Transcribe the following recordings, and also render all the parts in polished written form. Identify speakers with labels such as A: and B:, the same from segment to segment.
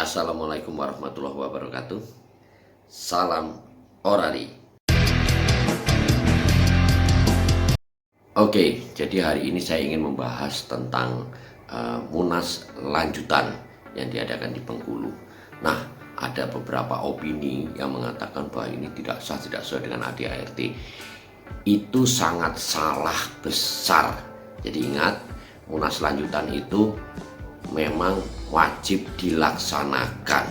A: Assalamualaikum warahmatullahi wabarakatuh. Salam orari. Oke, jadi hari ini saya ingin membahas tentang Munas lanjutan yang diadakan di Bengkulu. Nah, ada beberapa opini yang mengatakan bahwa ini tidak sah, tidak sesuai dengan ADART. Itu sangat salah besar. Jadi ingat, Munas lanjutan itu memang wajib dilaksanakan.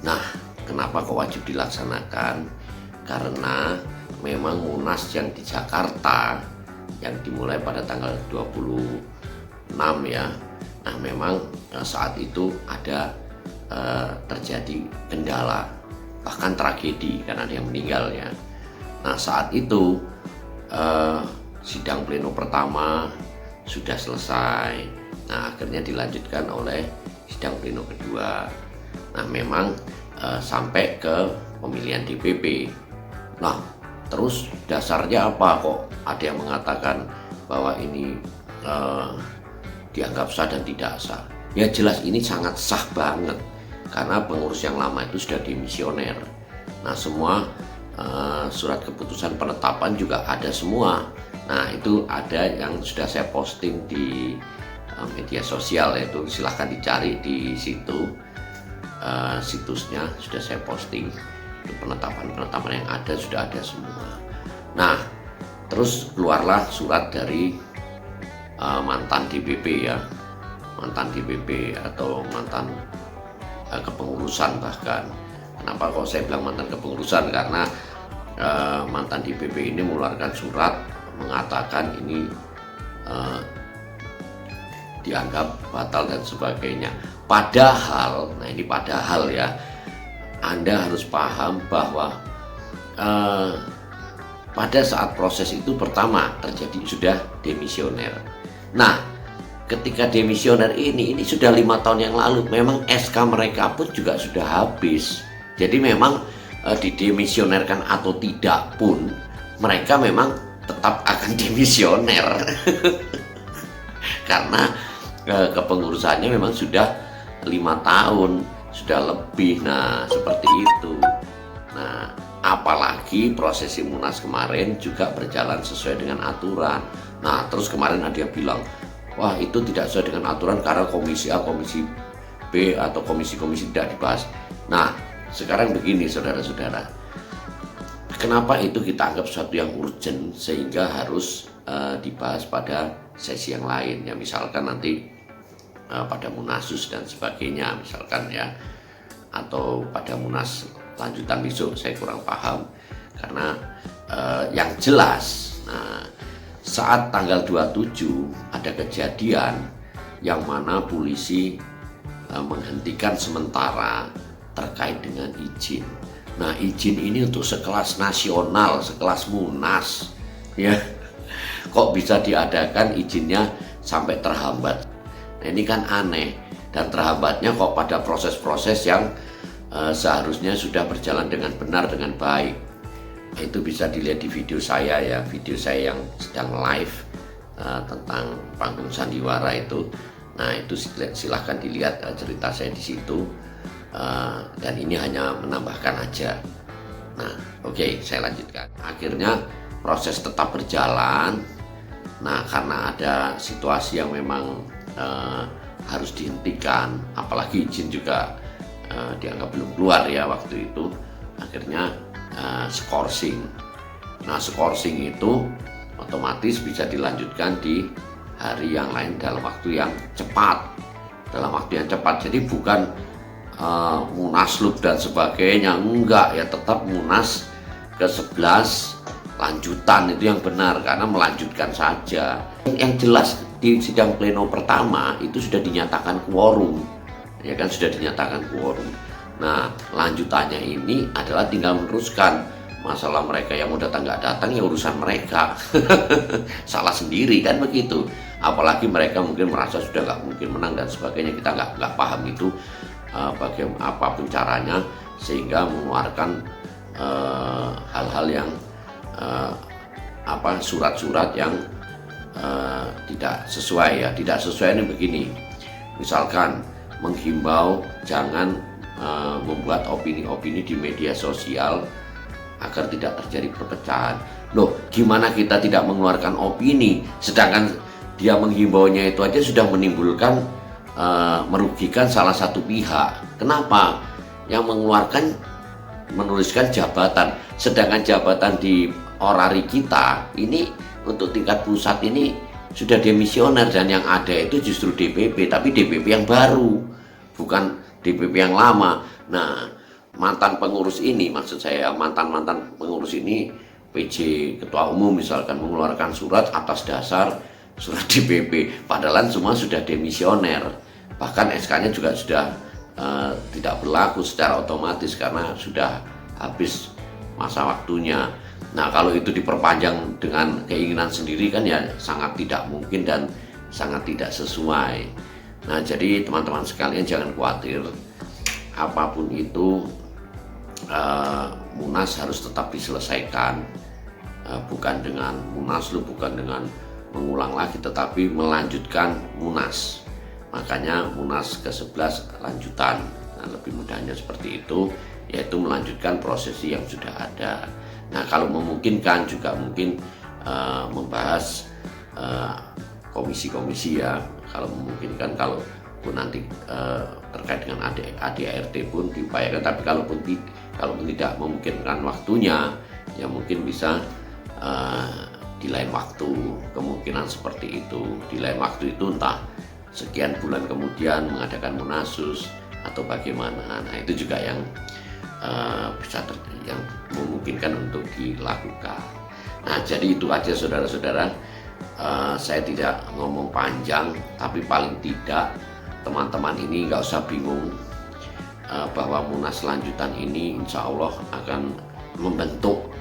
A: Nah, kenapa kok wajib dilaksanakan? Karena memang Munas yang di Jakarta yang dimulai pada tanggal 26 ya. Nah, memang saat itu ada terjadi kendala, bahkan tragedi karena ada yang meninggal ya. Nah, saat itu sidang pleno pertama sudah selesai. Nah, akhirnya dilanjutkan oleh sidang pleno kedua. Nah, memang sampai ke pemilihan DPP. Nah, terus dasarnya apa kok ada yang mengatakan bahwa ini dianggap sah dan tidak sah? Ya jelas ini sangat sah banget karena pengurus yang lama itu sudah dimisioner. Nah, semua surat keputusan penetapan juga ada semua. Nah, itu ada yang sudah saya posting di media sosial, yaitu silahkan dicari di situ, situsnya sudah saya posting. Penetapan-penetapan yang ada sudah ada semua. Nah, terus keluarlah surat dari mantan DPP ya, mantan DPP atau mantan kepengurusan bahkan. Kenapa kok saya bilang mantan kepengurusan? Karena mantan DPP ini mengeluarkan surat mengatakan ini dianggap batal dan sebagainya. Padahal, nah ini padahal ya, Anda harus paham bahwa pada saat proses itu pertama terjadi sudah demisioner. Nah, ketika demisioner ini sudah 5 tahun yang lalu, memang SK mereka pun juga sudah habis. Jadi memang didemisionerkan atau tidak pun, mereka memang tetap akan demisioner. Karena kepengurusannya memang sudah 5 tahun, sudah lebih. Nah, seperti itu. Nah, apalagi prosesi Munas kemarin juga berjalan sesuai dengan aturan. Nah, terus kemarin ada yang bilang, wah itu tidak sesuai dengan aturan karena komisi A, komisi B atau komisi-komisi tidak dibahas. Nah, sekarang begini saudara-saudara, kenapa itu kita anggap sesuatu yang urgent sehingga harus dibahas pada sesi yang lain ya, misalkan nanti pada Munasus dan sebagainya misalkan ya, atau pada Munas lanjutan besok, saya kurang paham. Karena yang jelas, nah, saat tanggal 27 ada kejadian yang mana polisi menghentikan sementara terkait dengan izin. Nah, izin ini untuk sekelas nasional, sekelas Munas ya, kok bisa diadakan izinnya sampai terhambat. Nah, ini kan aneh, dan terhambatnya kok pada proses-proses yang seharusnya sudah berjalan dengan benar, dengan baik. Nah, itu bisa dilihat di video saya ya, video saya yang sedang live tentang panggung sandiwara itu. Nah, itu silahkan dilihat cerita saya di situ, dan ini hanya menambahkan aja. Nah, oke, saya lanjutkan. Akhirnya proses tetap berjalan. Nah, karena ada situasi yang memang harus dihentikan, apalagi izin juga dianggap belum keluar ya waktu itu. Akhirnya skorsing. Nah, skorsing itu otomatis bisa dilanjutkan di hari yang lain dalam waktu yang cepat. Jadi bukan munaslup dan sebagainya, enggak ya, tetap Munas ke-11 lanjutan itu yang benar, karena melanjutkan saja. Yang jelas di sidang pleno pertama itu sudah dinyatakan quorum, ya kan, sudah dinyatakan quorum. Nah, lanjutannya ini adalah tinggal meneruskan. Masalah mereka yang mau datang nggak datang ya urusan mereka. Salah sendiri kan begitu. Apalagi mereka mungkin merasa sudah nggak mungkin menang dan sebagainya. Kita nggak paham itu bagaimana, apapun caranya, sehingga mengeluarkan hal-hal yang surat-surat yang tidak sesuai ya. Tidak sesuai ini begini, misalkan menghimbau jangan membuat opini-opini di media sosial agar tidak terjadi perpecahan. Loh, gimana kita tidak mengeluarkan opini, sedangkan dia menghimbaunya itu aja sudah menimbulkan merugikan salah satu pihak. Kenapa? Yang mengeluarkan menuliskan jabatan, sedangkan jabatan di orari kita ini untuk tingkat pusat ini sudah demisioner, dan yang ada itu justru DPP, tapi DPP yang baru, bukan DPP yang lama. Nah, mantan pengurus ini, maksud saya mantan pengurus ini, PJ Ketua Umum misalkan mengeluarkan surat atas dasar surat DPP, padahal semua sudah demisioner, bahkan SK-nya juga sudah tidak berlaku secara otomatis karena sudah habis masa waktunya. Nah, kalau itu diperpanjang dengan keinginan sendiri kan ya sangat tidak mungkin dan sangat tidak sesuai. Nah, jadi teman-teman sekalian jangan khawatir, apapun itu Munas harus tetap diselesaikan, bukan dengan Munaslup, bukan dengan mengulang lagi, tetapi melanjutkan Munas. Makanya Munas ke-11 lanjutan. Nah, lebih mudahnya seperti itu, yaitu melanjutkan prosesi yang sudah ada. Nah, kalau memungkinkan juga mungkin membahas komisi-komisi ya, kalau memungkinkan, kalau pun nanti terkait dengan ADART pun diupayakan, tapi kalaupun tidak memungkinkan waktunya, ya mungkin bisa di lain waktu, kemungkinan seperti itu. Di lain waktu itu entah sekian bulan kemudian mengadakan munasus atau bagaimana. Nah, itu juga yang bisa yang memungkinkan untuk dilakukan. Nah, jadi itu aja saudara-saudara. Saya tidak ngomong panjang, tapi paling tidak teman-teman ini nggak usah bingung bahwa Munas lanjutan ini insya Allah akan membentuk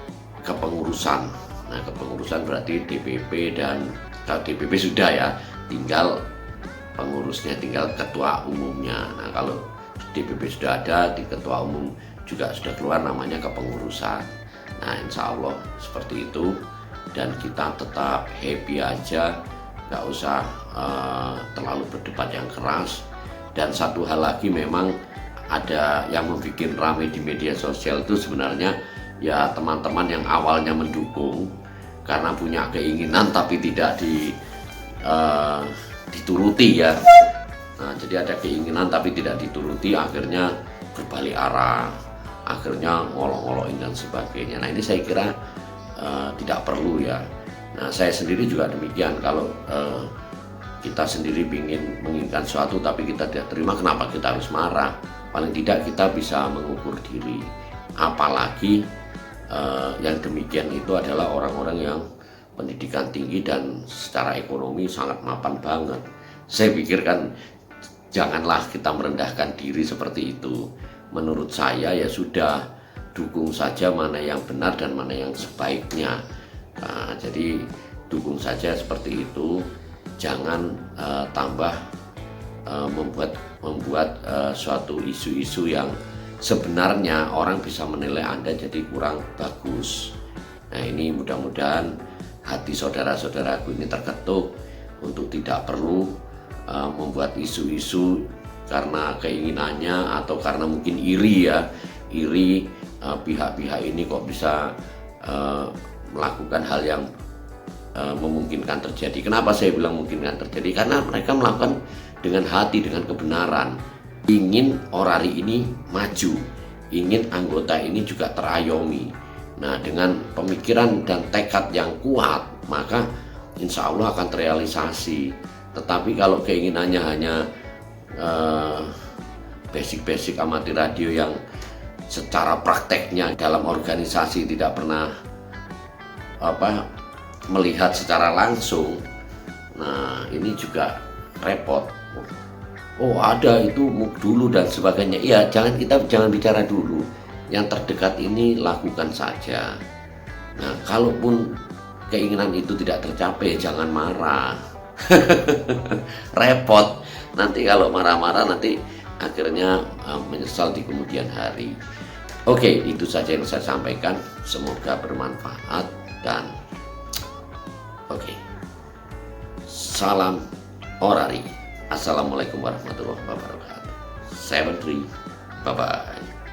A: kepengurusan. Nah, kepengurusan berarti DPP, dan kalau DPP sudah ya, tinggal pengurusnya, tinggal ketua umumnya. Nah, kalau DPP sudah ada, di ketua umum juga sudah keluar, namanya kepengurusan. Nah, insya Allah seperti itu, dan kita tetap happy aja, nggak usah terlalu berdebat yang keras. Dan satu hal lagi, memang ada yang membuat ramai di media sosial itu sebenarnya ya teman-teman yang awalnya mendukung karena punya keinginan tapi tidak dituruti ya. Nah, jadi ada keinginan tapi tidak dituruti, akhirnya berbalik arah, akhirnya ngolok-ngolokin dan sebagainya. Nah, ini saya kira tidak perlu ya. Nah, saya sendiri juga demikian. Kalau kita sendiri ingin menginginkan sesuatu tapi kita tidak terima, kenapa kita harus marah? Paling tidak kita bisa mengukur diri. Apalagi yang demikian itu adalah orang-orang yang pendidikan tinggi dan secara ekonomi sangat mapan banget. Saya pikirkan janganlah kita merendahkan diri seperti itu. Menurut saya ya sudah, dukung saja mana yang benar dan mana yang sebaiknya. Nah, jadi dukung saja seperti itu, jangan tambah membuat suatu isu-isu yang sebenarnya orang bisa menilai Anda jadi kurang bagus. Nah, ini mudah-mudahan hati saudara-saudaraku ini terketuk untuk tidak perlu membuat isu-isu karena keinginannya atau karena mungkin iri ya, pihak-pihak ini kok bisa melakukan hal yang memungkinkan terjadi. Kenapa saya bilang memungkinkan terjadi? Karena mereka melakukan dengan hati, dengan kebenaran, ingin orari ini maju, ingin anggota ini juga terayomi. Nah, dengan pemikiran dan tekad yang kuat, maka insya Allah akan terrealisasi. Tetapi kalau keinginannya hanya basic-basic amatir radio yang secara prakteknya dalam organisasi tidak pernah melihat secara langsung, nah ini juga repot. Oh, ada itu MUK dulu dan sebagainya. Iya, jangan bicara dulu. Yang terdekat ini lakukan saja. Nah, kalaupun keinginan itu tidak tercapai, jangan marah. Repot. Nanti kalau marah-marah nanti akhirnya menyesal di kemudian hari. Oke, itu saja yang saya sampaikan. Semoga bermanfaat dan oke. Salam orari. Assalamualaikum warahmatullahi wabarakatuh. 73 Bye-bye.